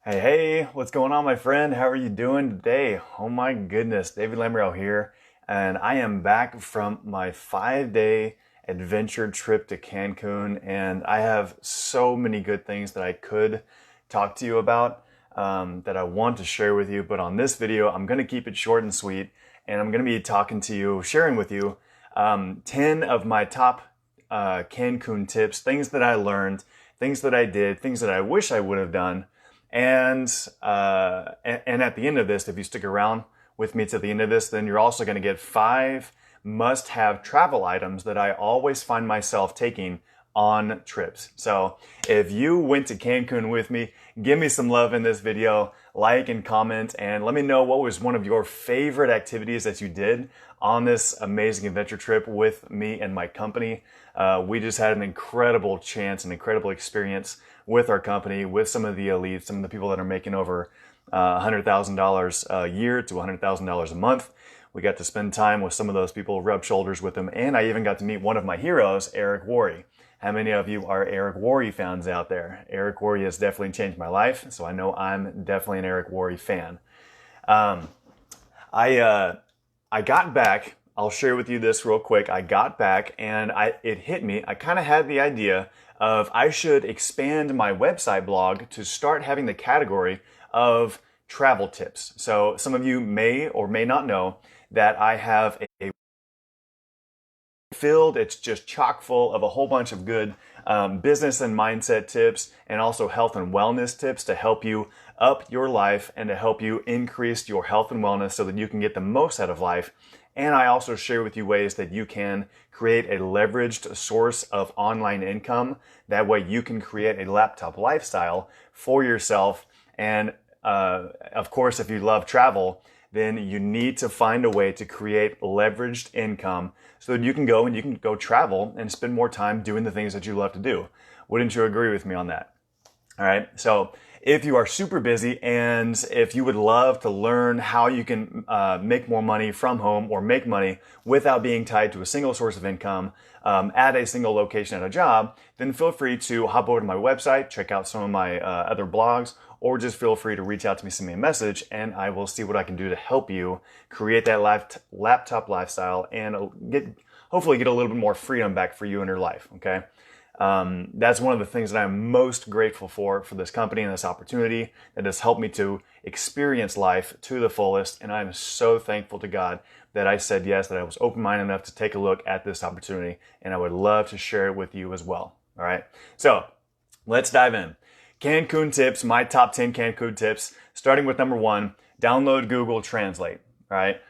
Hey, what's going on, my friend? How are you doing today? Oh my goodness, David Lamriel here, and I am back from my 5 day adventure trip to Cancun, and I have so many good things that I could talk to you about that I want to share with you. But on this video, I'm going to keep it short and sweet, and I'm going to be talking to you, sharing with you 10 of my top Cancun tips, things that I learned, things that I did, things that I wish I would have done. And at the end of this, if you stick around with me to the end of this, then you're also going to get 5 must-have travel items that I always find myself taking on trips. So if you went to Cancun with me, give me some love in this video, like and comment, and let me know what was one of your favorite activities that you did on this amazing adventure trip with me and my company. We just had an incredible chance, an incredible experience with our company, with some of the elites, some of the people that are making over $100,000 a year to $100,000 a month. We got to spend time with some of those people, rub shoulders with them, and I even got to meet one of my heroes, Eric Worre. How many of you are Eric Worre fans out there? Eric Worre has definitely changed my life, so I know I'm definitely an Eric Worre fan. I got back. I'll share with you this real quick. I got back and it hit me. I kind of had the idea of I should expand my website blog to start having the category of travel tips. So some of you may or may not know that I have a filled, it's just chock full of a whole bunch of good business and mindset tips, and also health and wellness tips to help you up your life and to help you increase your health and wellness so that you can get the most out of life. And I also share with you ways that you can create a leveraged source of online income. That way you can create a laptop lifestyle for yourself. And of course, if you love travel, then you need to find a way to create leveraged income so that you can go travel and spend more time doing the things that you love to do. Wouldn't you agree with me on that? All right. So if you are super busy and if you would love to learn how you can make more money from home or make money without being tied to a single source of income at a single location at a job, then feel free to hop over to my website, check out some of my other blogs, or just feel free to reach out to me, send me a message, and I will see what I can do to help you create that laptop lifestyle and hopefully get a little bit more freedom back for you in your life, okay? That's one of the things that I'm most grateful for this company and this opportunity that has helped me to experience life to the fullest. And I'm so thankful to God that I said yes, that I was open-minded enough to take a look at this opportunity, and I would love to share it with you as well. All right. So let's dive in. Cancun tips, my top 10 Cancun tips, starting with number 1, download Google Translate. All right.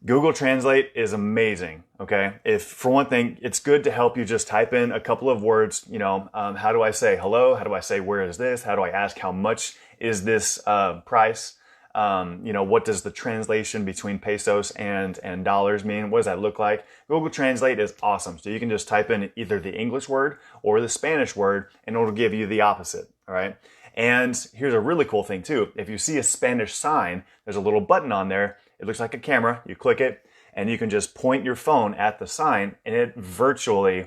Google Translate is amazing, okay? If, for one thing, it's good to help you just type in a couple of words, how do I say hello? How do I say where is this? How do I ask how much is this price? What does the translation between pesos and dollars mean? What does that look like? Google Translate is awesome. So you can just type in either the English word or the Spanish word, and it'll give you the opposite, all right? And here's a really cool thing too. If you see a Spanish sign, there's a little button on there. It looks like a camera. You click it and you can just point your phone at the sign and it virtually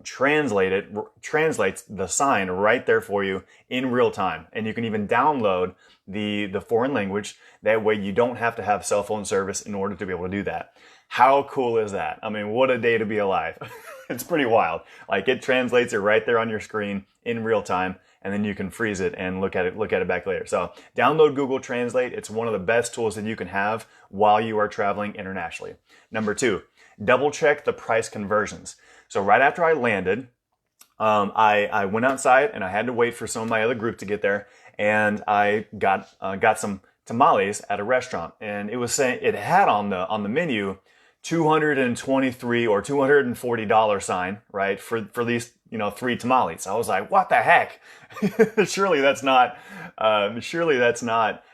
translates the sign right there for you in real time. And you can even download the foreign language. That way you don't have to have cell phone service in order to be able to do that. How cool is that? I mean, what a day to be alive. It's pretty wild. Like, it translates it right there on your screen in real time, and then you can freeze it and look at it back later. So download Google Translate. It's one of the best tools that you can have while you are traveling internationally. Number 2, double check the price conversions. So right after I landed, I went outside and I had to wait for some of my other group to get there, and I got some tamales at a restaurant, and it was saying it had on the menu $223 or $240 sign, right, for these 3 tamales. I was like, what the heck? surely that's not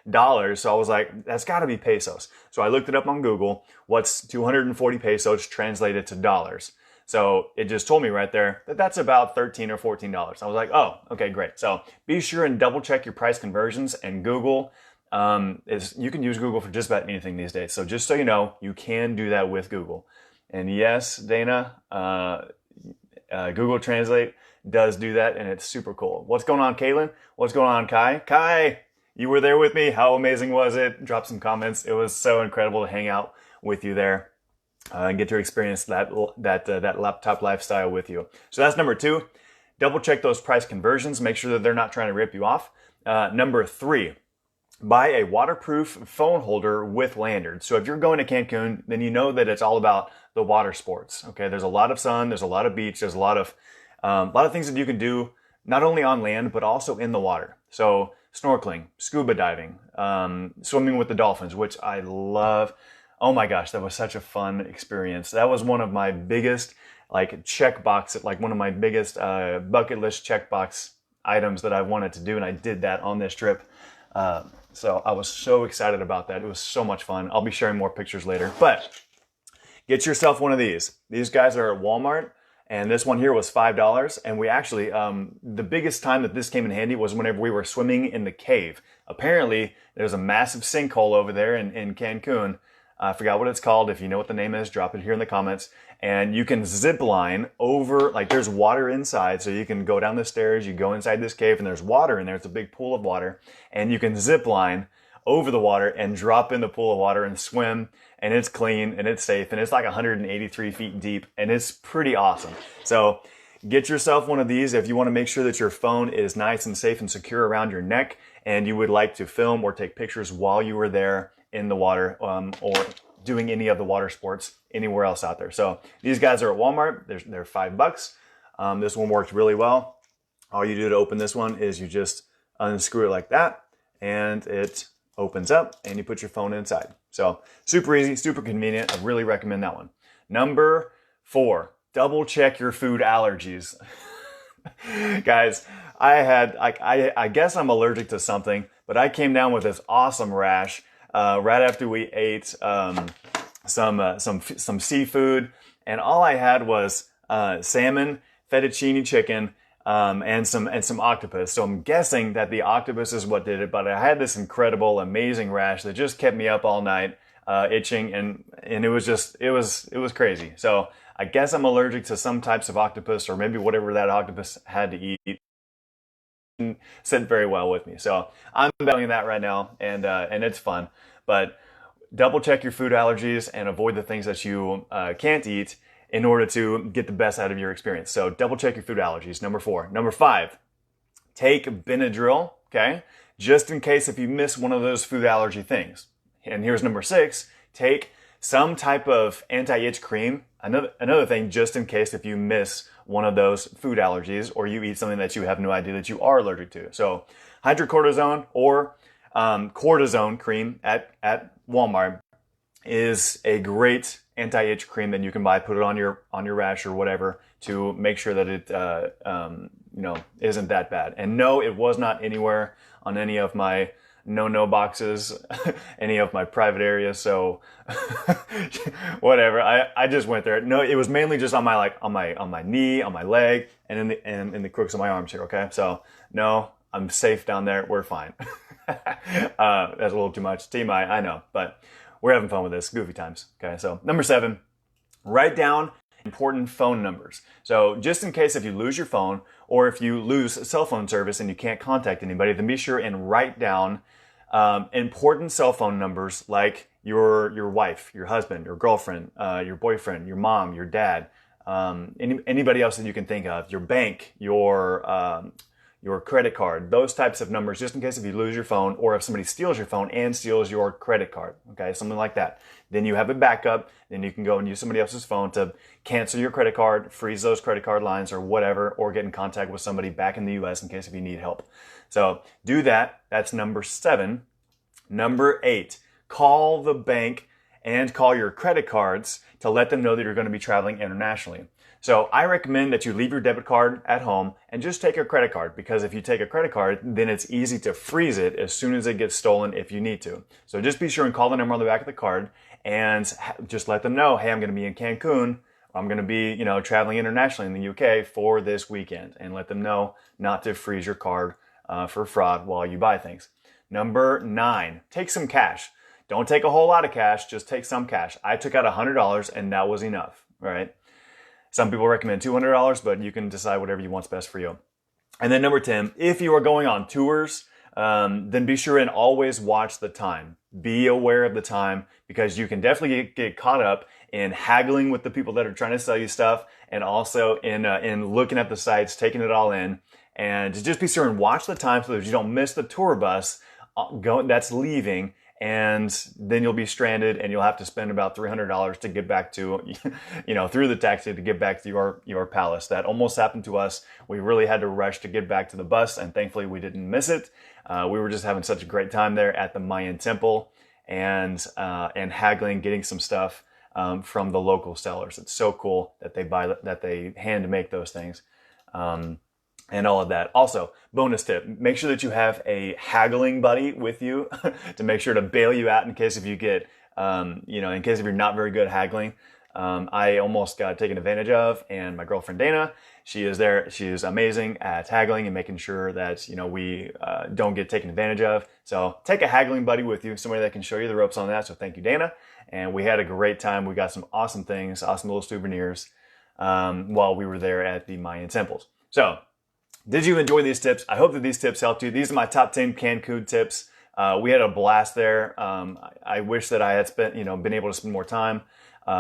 dollars. So I was like, that's got to be pesos. So I looked it up on Google. What's 240 pesos translated to dollars? So it just told me right there that that's about $13 or $14. I was like, oh, okay, great. So be sure and double check your price conversions, and Google you can use Google for just about anything these days. So just so you know, you can do that with Google. And yes, Dana, Google Translate does do that, and it's super cool. What's going on, Caitlin? What's going on, Kai? Kai, you were there with me. How amazing was it? Drop some comments. It was so incredible to hang out with you there and get to experience that laptop lifestyle with you. So that's number 2. Double check those price conversions. Make sure that they're not trying to rip you off. Number 3, buy a waterproof phone holder with lanyard. So if you're going to Cancun, then you know that it's all about the water sports. Okay, there's a lot of sun, there's a lot of beach, there's a lot of things that you can do not only on land but also in the water. So snorkeling, scuba diving, swimming with the dolphins, which I love. Oh my gosh, that was such a fun experience. That was one of my biggest one of my biggest bucket list checkbox items that I wanted to do, and I did that on this trip. So I was so excited about that. It was so much fun. I'll be sharing more pictures later, but get yourself one of these. These guys are at Walmart, and this one here was $5. And we actually, the biggest time that this came in handy was whenever we were swimming in the cave. Apparently, there's a massive sinkhole over there in Cancun. I forgot what it's called. If you know what the name is, drop it here in the comments. And you can zip line over, there's water inside, so you can go down the stairs, you go inside this cave, and there's water in there. It's a big pool of water. And you can zip line over the water and drop in the pool of water and swim, and it's clean, and it's safe, and it's 183 feet deep, and it's pretty awesome. So get yourself one of these if you want to make sure that your phone is nice and safe and secure around your neck, and you would like to film or take pictures while you were there in the water, or doing any of the water sports anywhere else out there. So these guys are at Walmart. They're $5. This one worked really well. All you do to open this one is you just unscrew it like that, and it opens up, and you put your phone inside. So super easy, super convenient. I really recommend that one. Number 4, double check your food allergies. Guys, I guess I'm allergic to something, but I came down with this awesome rash right after we ate some seafood, and all I had was salmon, fettuccine chicken, and some octopus. So I'm guessing that the octopus is what did it, but I had this incredible, amazing rash that just kept me up all night, itching, and it was crazy. So I guess I'm allergic to some types of octopus, or maybe whatever that octopus had to eat. Didn't sit very well with me. So I'm battling that right now, and it's fun. But double check your food allergies and avoid the things that you can't eat in order to get the best out of your experience. So double check your food allergies, number 4. Number 5, take Benadryl, okay? Just in case if you miss one of those food allergy things. And here's number 6, take some type of anti-itch cream. Another thing, just in case if you miss one of those food allergies or you eat something that you have no idea that you are allergic to. So hydrocortisone or cortisone cream at Walmart is a great anti-itch cream that you can buy. Put it on your rash or whatever to make sure that it isn't that bad. And no, it was not anywhere on any of my no boxes, any of my private areas. So whatever. I just went there. No, it was mainly just on my on my knee, on my leg, and in the crooks of my arms here. Okay, so no, I'm safe down there. We're fine. That's a little too much. TMI, I know, but we're having fun with this. Goofy times. Okay, so number 7, write down important phone numbers. So just in case if you lose your phone or if you lose cell phone service and you can't contact anybody, then be sure and write down important cell phone numbers like your wife, your husband, your girlfriend, your boyfriend, your mom, your dad, anybody else that you can think of, your bank, your credit card, those types of numbers, just in case if you lose your phone or if somebody steals your phone and steals your credit card, okay, something like that. Then you have a backup, then you can go and use somebody else's phone to cancel your credit card, freeze those credit card lines or whatever, or get in contact with somebody back in the US in case if you need help. So do that. That's number 7. Number 8, call the bank and call your credit cards to let them know that you're going to be traveling internationally. So I recommend that you leave your debit card at home and just take your credit card, because if you take a credit card, then it's easy to freeze it as soon as it gets stolen if you need to. So just be sure and call the number on the back of the card and just let them know, hey, I'm going to be in Cancun. I'm going to be, traveling internationally in the UK for this weekend, and let them know not to freeze your card for fraud while you buy things. Number 9, take some cash. Don't take a whole lot of cash, just take some cash. I took out $100 and that was enough, right? Some people recommend $200, but you can decide whatever you want's best for you. And then number 10, if you are going on tours, then be sure and always watch the time. Be aware of the time, because you can definitely get caught up in haggling with the people that are trying to sell you stuff, and also in looking at the sites, taking it all in. And just be sure and watch the time so that you don't miss the tour bus that's leaving, and then you'll be stranded and you'll have to spend about $300 to get back to, through the taxi to get back to your palace. That almost happened to us. We really had to rush to get back to the bus, and thankfully we didn't miss it. We were just having such a great time there at the Mayan temple, and haggling, getting some stuff from the local sellers. It's so cool that they hand make those things. And all of that. Also, bonus tip, make sure that you have a haggling buddy with you to make sure to bail you out in case if you get, in case if you're not very good at haggling. I almost got taken advantage of, and my girlfriend Dana, she is there. She is amazing at haggling and making sure that, we don't get taken advantage of. So take a haggling buddy with you, somebody that can show you the ropes on that. So thank you, Dana. And we had a great time. We got some awesome things, awesome little souvenirs while we were there at the Mayan temples. So, did you enjoy these tips? I hope that these tips helped you. These are my top 10 Cancun tips. We had a blast there. I wish that I had been able to spend more time.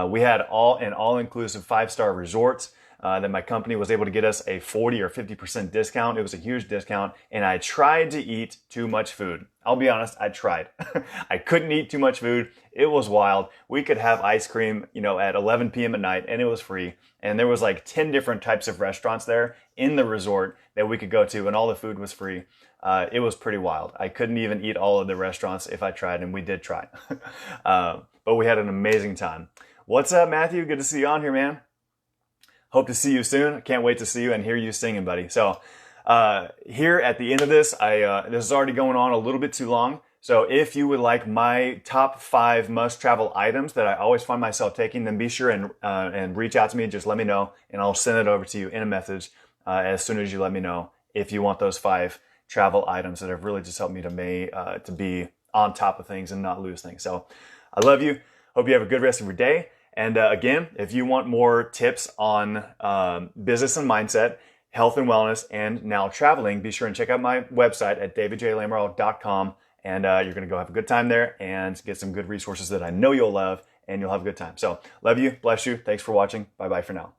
We had an all-inclusive 5-star resort that my company was able to get us a 40 or 50% discount. It was a huge discount, and I tried to eat too much food. I'll be honest, I tried. I couldn't eat too much food. It was wild. We could have ice cream, at 11 p.m. at night, and it was free. And there was like 10 different types of restaurants there in the resort that we could go to, and all the food was free. It was pretty wild. I couldn't even eat all of the restaurants if I tried, and we did try. But we had an amazing time. What's up, Matthew? Good to see you on here, man. Hope to see you soon. I can't wait to see you and hear you singing, buddy. So here at the end of this, this is already going on a little bit too long. So if you would like my top 5 must-travel items that I always find myself taking, then be sure and reach out to me. Just let me know, and I'll send it over to you in a message as soon as you let me know if you want those 5 travel items that have really just helped me to be on top of things and not lose things. So I love you. Hope you have a good rest of your day. And again, if you want more tips on business and mindset, health and wellness, and now traveling, be sure and check out my website at davidjlamoureux.com. And you're going to go have a good time there and get some good resources that I know you'll love, and you'll have a good time. So love you. Bless you. Thanks for watching. Bye-bye for now.